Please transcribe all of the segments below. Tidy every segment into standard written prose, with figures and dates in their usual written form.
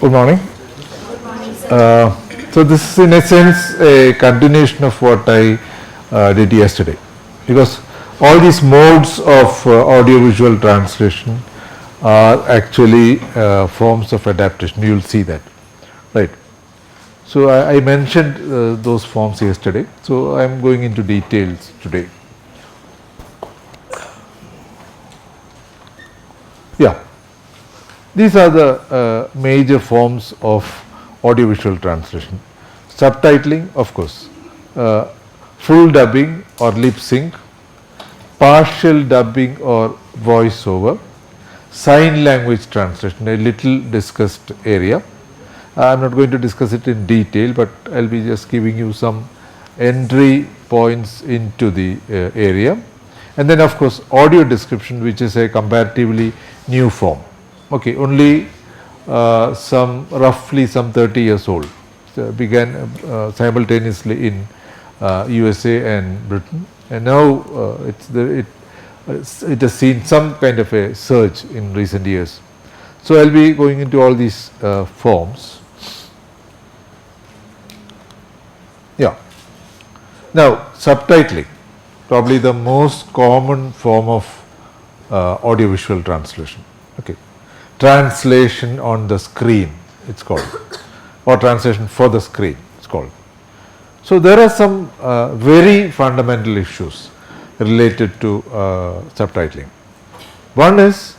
Good morning. Good morning, sir. So this is in a sense a continuation of what I did yesterday, because all these modes of audiovisual translation are actually forms of adaptation. You will see that, right? So I mentioned those forms yesterday. So I am going into details today. Yeah. These are the major forms of audiovisual translation. Subtitling, of course, uh, full dubbing or lip sync, partial dubbing or voiceover, sign language translation, a little discussed area. I am not going to discuss it in detail, but I will be just giving you some entry points into the area. And then of course audio description, which is a comparatively new form. Okay, only roughly some 30 years old. So began simultaneously in USA and Britain, and now it has seen some kind of a surge in recent years. So I will be going into all these forms. Yeah. Now subtitling, probably the most common form of audiovisual translation. Okay, translation on the screen it's called, or translation for the screen it's called. So there are some very fundamental issues related to subtitling. One is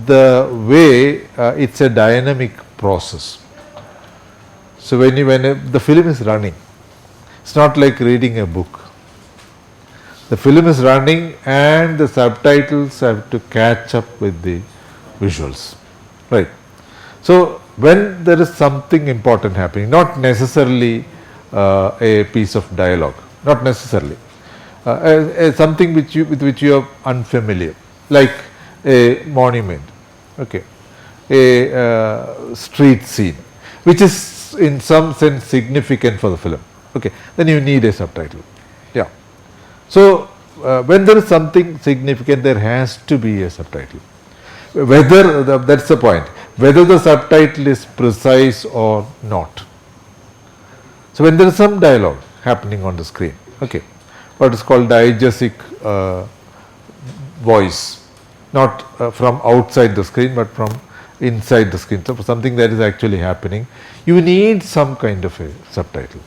the way it's a dynamic process. So when the film is running, it's not like reading a book. The film is running and the subtitles have to catch up with the visuals, right? So when there is something important happening, not necessarily a piece of dialogue, not necessarily something with which you are unfamiliar, like a monument, okay, a street scene, which is in some sense significant for the film, okay, then you need a subtitle. Yeah. So when there is something significant, there has to be a subtitle. Whether that's the point, whether the subtitle is precise or not. So when there is some dialogue happening on the screen, okay, what is called diegetic voice, not from outside the screen but from inside the screen, so for something that is actually happening, you need some kind of a subtitle.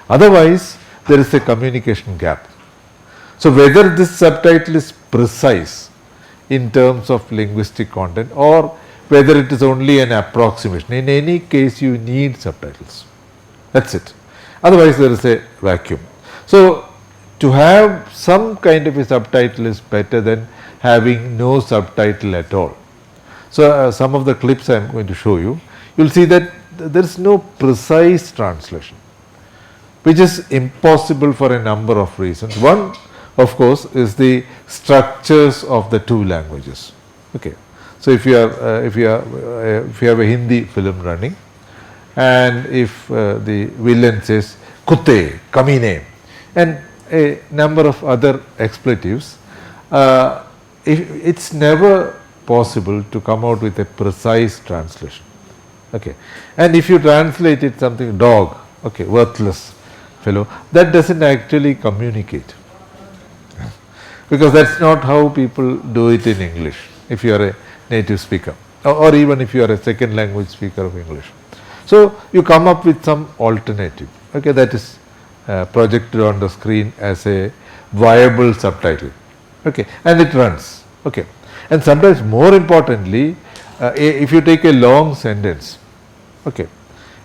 Otherwise there is a communication gap. So whether this subtitle is precise in terms of linguistic content or whether it is only an approximation, in any case you need subtitles. That's it. Otherwise there is a vacuum. So to have some kind of a subtitle is better than having no subtitle at all. So some of the clips I am going to show you, you will see that there is no precise translation, which is impossible for a number of reasons. One, of course, is the structures of the two languages. Okay, so if you have a Hindi film running, and if the villain says "kutte," "kamine," and a number of other expletives, it's never possible to come out with a precise translation. Okay, and if you translate it something dog, okay, worthless fellow, that doesn't actually communicate, because that's not how people do it in English if you are a native speaker, or even if you are a second language speaker of English. So you come up with some alternative, okay, that is projected on the screen as a viable subtitle, okay, and it runs, okay. And sometimes more importantly, if you take a long sentence, okay,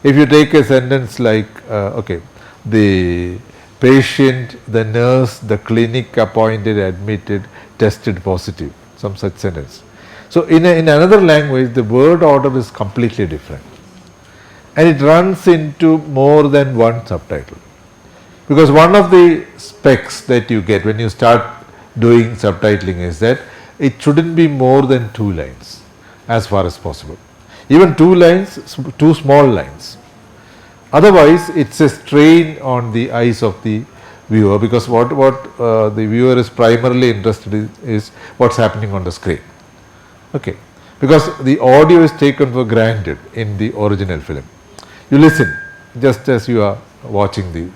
if you take a sentence like okay, the patient, the nurse, the clinic appointed, admitted, tested positive, some such sentence. So in another language the word order is completely different, and it runs into more than one subtitle, because one of the specs that you get when you start doing subtitling is that it shouldn't be more than 2 lines as far as possible. Even 2 lines, 2 small lines. Otherwise it's a strain on the eyes of the viewer, because what the viewer is primarily interested in is what's happening on the screen. Okay, because the audio is taken for granted in the original film. You listen just as you are watching the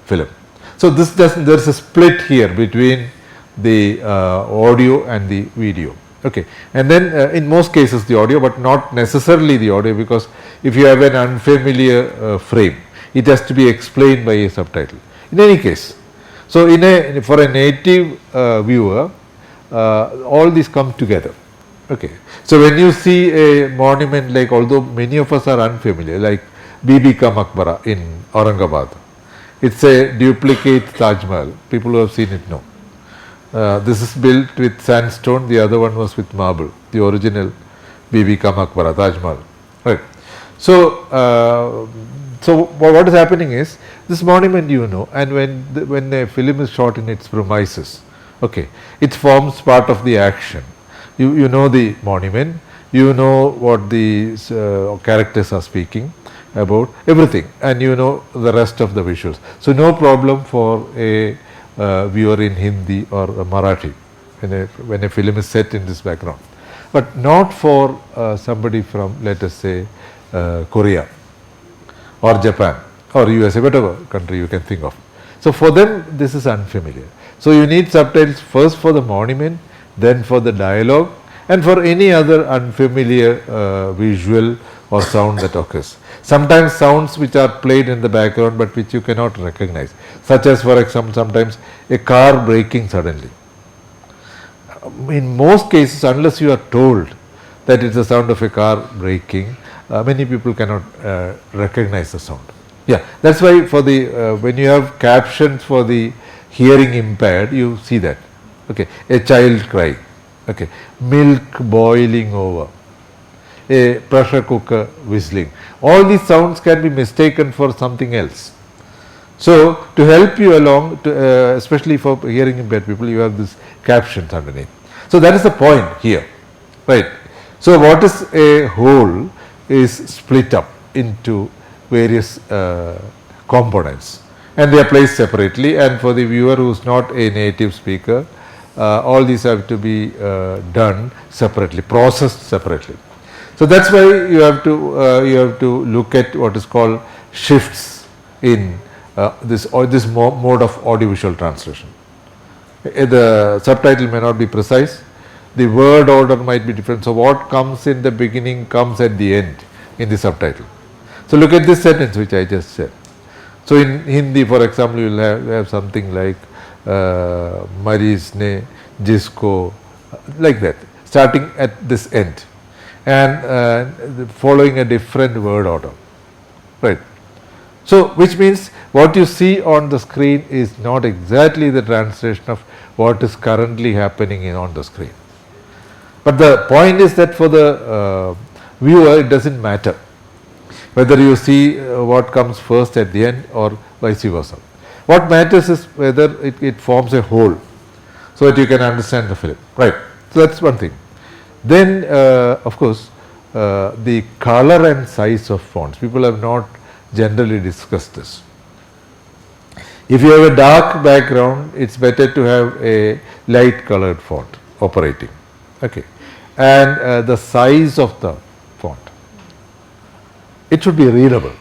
film. So this doesn't, there is a split here between the audio and the video. Okay, and then in most cases the audio, but not necessarily the audio, because if you have an unfamiliar frame, it has to be explained by a subtitle. In any case, so for a native viewer, all these come together. Okay, so when you see a monument, like, although many of us are unfamiliar, like Bibi Ka Maqbara in Aurangabad, it's a duplicate Taj Mahal. People who have seen it know. This is built with sandstone, the other one was with marble, the original Bibi Ka Maqbara, Taj Mahal. Right. So, what is happening is, this monument you know, and when a film is shot in its premises, okay, it forms part of the action. You know the monument, you know what the characters are speaking about, everything, and you know the rest of the visuals. So no problem for a viewer in Hindi or Marathi when a film is set in this background, but not for somebody from, let us say, Korea or Japan or USA, whatever country you can think of. So for them this is unfamiliar. So you need subtitles first for the monument, then for the dialogue, and for any other unfamiliar visual or sound that occurs. Sometimes sounds which are played in the background but which you cannot recognize, such as, for example, sometimes a car braking suddenly. In most cases, unless you are told that it's the sound of a car braking, many people cannot recognize the sound. Yeah, that's why for the when you have captions for the hearing impaired, you see that. Okay, a child crying. Okay, milk boiling over, a pressure cooker whistling. All these sounds can be mistaken for something else. So to help you along, especially for hearing impaired people, you have this captions underneath. So that is the point here, right? So what is a whole is split up into various components, and they are placed separately, and for the viewer who is not a native speaker, all these have to be done separately, processed separately. So that's why you have to look at what is called shifts in this mode of audiovisual translation. The subtitle may not be precise, the word order might be different. So what comes in the beginning comes at the end in the subtitle. So look at this sentence which I just said. So in Hindi, for example, you will have something like Maris ne jisko, like that, starting at this end and following a different word order, right? So which means what you see on the screen is not exactly the translation of what is currently happening on the screen. But the point is that for the viewer it doesn't matter whether you see what comes first at the end or vice versa. What matters is whether it forms a whole, so that you can understand the film, right? So that's one thing. Then of course the color and size of fonts, people have not generally discussed this. If you have a dark background, it's better to have a light colored font operating, okay, and the size of the font, it should be readable.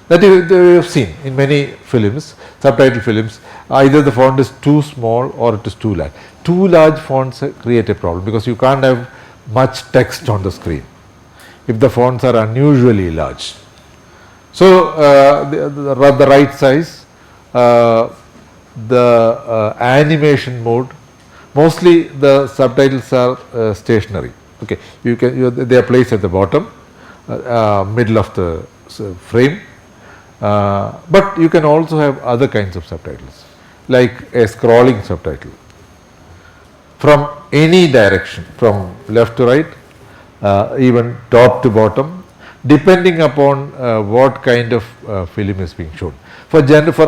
That you have seen in many films, subtitle films, either the font is too small or it is too large. Too large fonts create a problem because you can't have much text on the screen if the fonts are unusually large. So the right size, the animation mode, mostly the subtitles are stationary. Okay, they are placed at the bottom, middle of the frame. But you can also have other kinds of subtitles, like a scrolling subtitle from any direction, from left to right, even top to bottom, depending upon what kind of film is being shown. For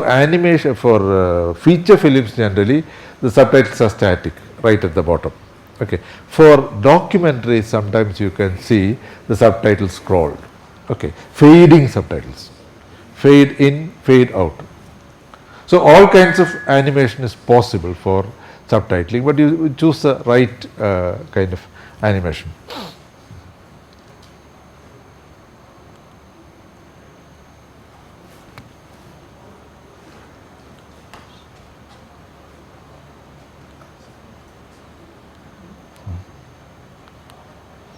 animation, for feature films generally, the subtitles are static, right at the bottom. Okay. For documentaries, sometimes you can see the subtitles scrolled. Okay. Fading subtitles. Fade in, fade out. So all kinds of animation is possible for subtitling, but you choose the right kind of animation.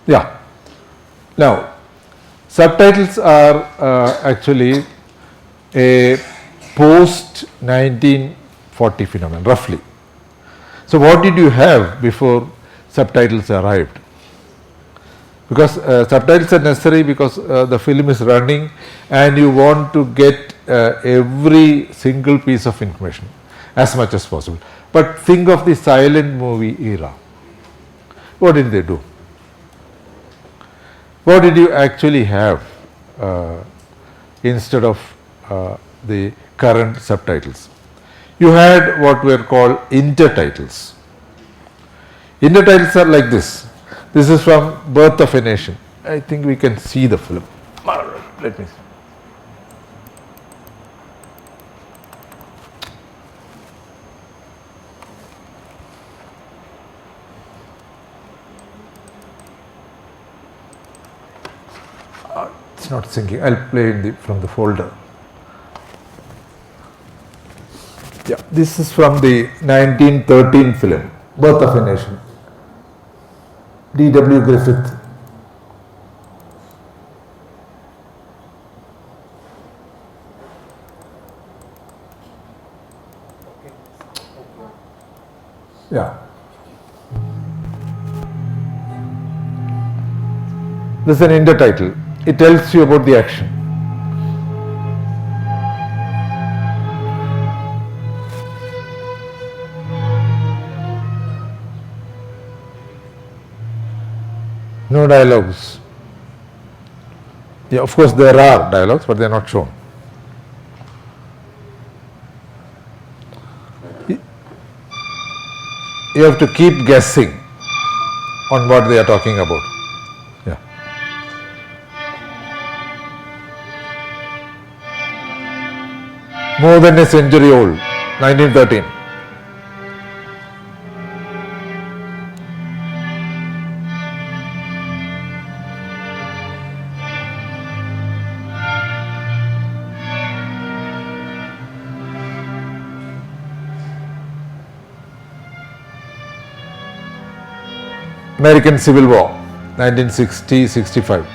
Yeah. Now, subtitles are actually a post 1940 phenomenon, roughly. So, what did you have before subtitles arrived? Because subtitles are necessary because the film is running and you want to get every single piece of information as much as possible. But think of the silent movie era. What did they do? What did you actually have instead of the current subtitles? You had what were called intertitles. Intertitles are like this. This is from Birth of a Nation. I think we can see the film. Let me see. It's not syncing. I'll play from the folder. Yeah, this is from the 1913 film, Birth of a Nation. D.W. Griffith. Yeah. This is an intertitle. It tells you about the action. No dialogues. Yeah, of course there are dialogues, but they are not shown. You have to keep guessing on what they are talking about. Yeah. More than a century old, 1913. American Civil War, 1960-65.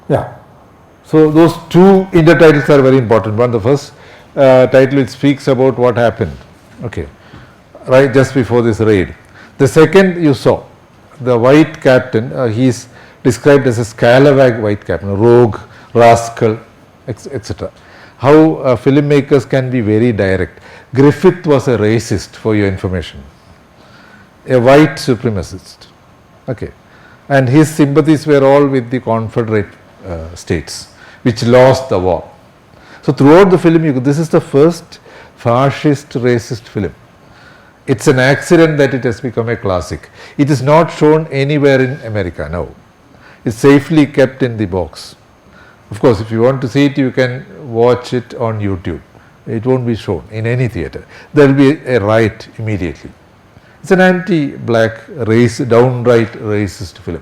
Yeah. So those two intertitles are very important. One, the first title, it speaks about what happened, okay, right just before this raid. The second, you saw the white captain. He is described as a scalawag white captain, rogue, rascal, etc. How filmmakers can be very direct. Griffith was a racist, for your information, a white supremacist, okay, and his sympathies were all with the Confederate states which lost the war. So throughout the film, this is the first fascist racist film. It's an accident that it has become a classic. It is not shown anywhere in America now. It's safely kept in the box. Of course, if you want to see it, you can watch it on YouTube. It won't be shown in any theater. There will be a riot immediately. It's an anti-black, downright racist film.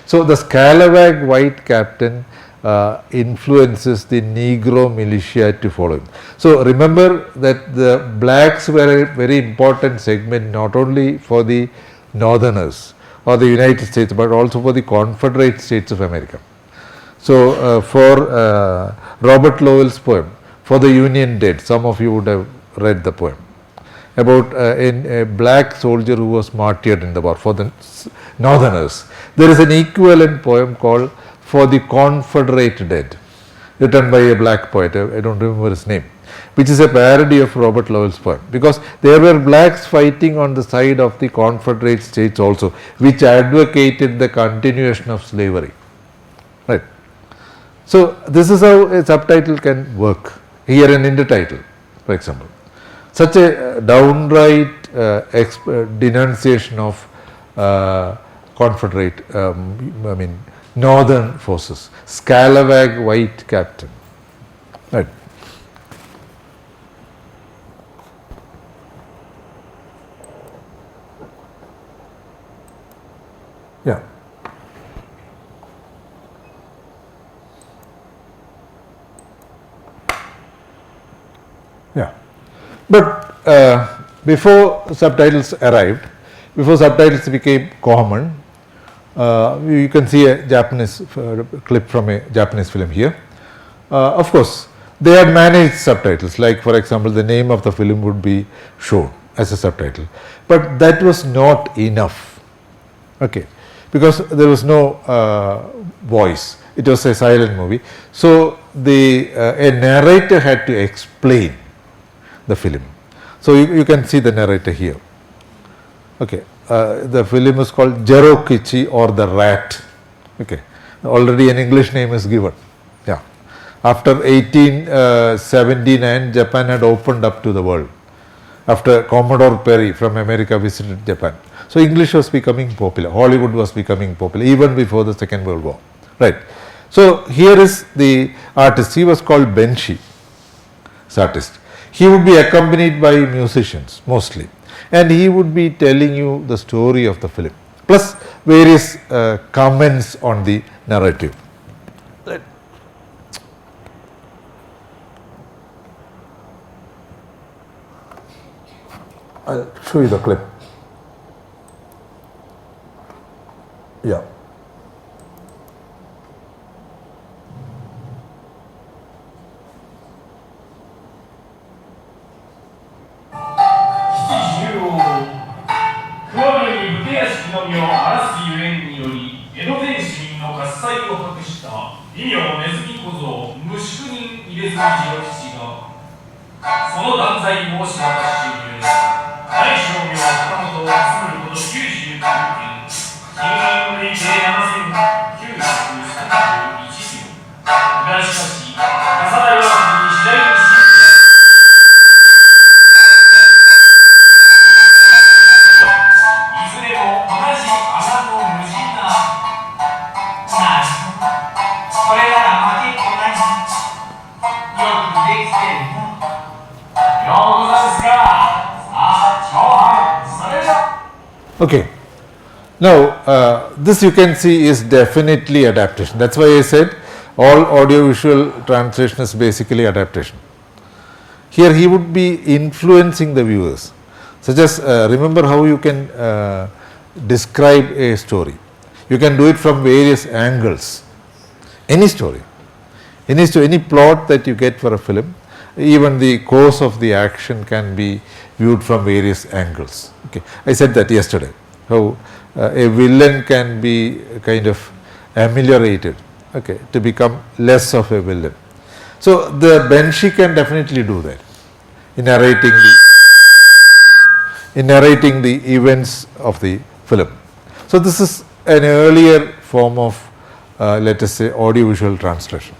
So the scalawag white captain influences the Negro militia to follow him. So remember that the blacks were a very important segment, not only for the Northerners or the United States, but also for the Confederate States of America. So for Robert Lowell's poem, For the Union Dead, some of you would have read the poem, about a black soldier who was martyred in the war for the Northerners. There is an equivalent poem called For the Confederate Dead, written by a black poet, I don't remember his name, which is a parody of Robert Lowell's poem, because there were blacks fighting on the side of the Confederate States also, which advocated the continuation of slavery. Right. So, this is how a subtitle can work. Here an intertitle, for example. Such a downright denunciation of Confederate, Northern forces, scalawag white captain, right. Yeah. Yeah. But before subtitles arrived, before subtitles became common, you can see a Japanese clip from a Japanese film here. Of course, they had managed subtitles, like for example, the name of the film would be shown as a subtitle. But that was not enough, okay, because there was no voice. It was a silent movie. So, a narrator had to explain the film. So, you can see the narrator here. Okay, the film is called Jerokichi or the Rat. Okay, already an English name is given. Yeah, after 1879, Japan had opened up to the world. After Commodore Perry from America visited Japan, so English was becoming popular. Hollywood was becoming popular even before the Second World War. Right. So here is the artist. He was called Benshi. This artist. He would be accompanied by musicians mostly, and he would be telling you the story of the film, plus various comments on the narrative. I'll show you the clip. Yeah. Okay. Now, this you can see is definitely adaptation. That's why I said all audiovisual translation is basically adaptation. Here he would be influencing the viewers, such as remember how you can describe a story. You can do it from various angles. Any story, any plot that you get for a film, even the course of the action can be viewed from various angles. Okay, I said that yesterday, how a villain can be kind of ameliorated, okay, to become less of a villain. So the Benshi can definitely do that in narrating the events of the film. So this is an earlier form of let us say audiovisual translation.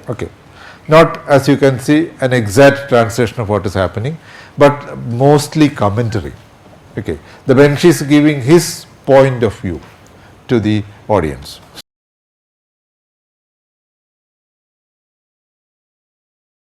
Okay, not, as you can see, an exact translation of what is happening, but mostly commentary. Okay, the Benshi is giving his point of view to the audience.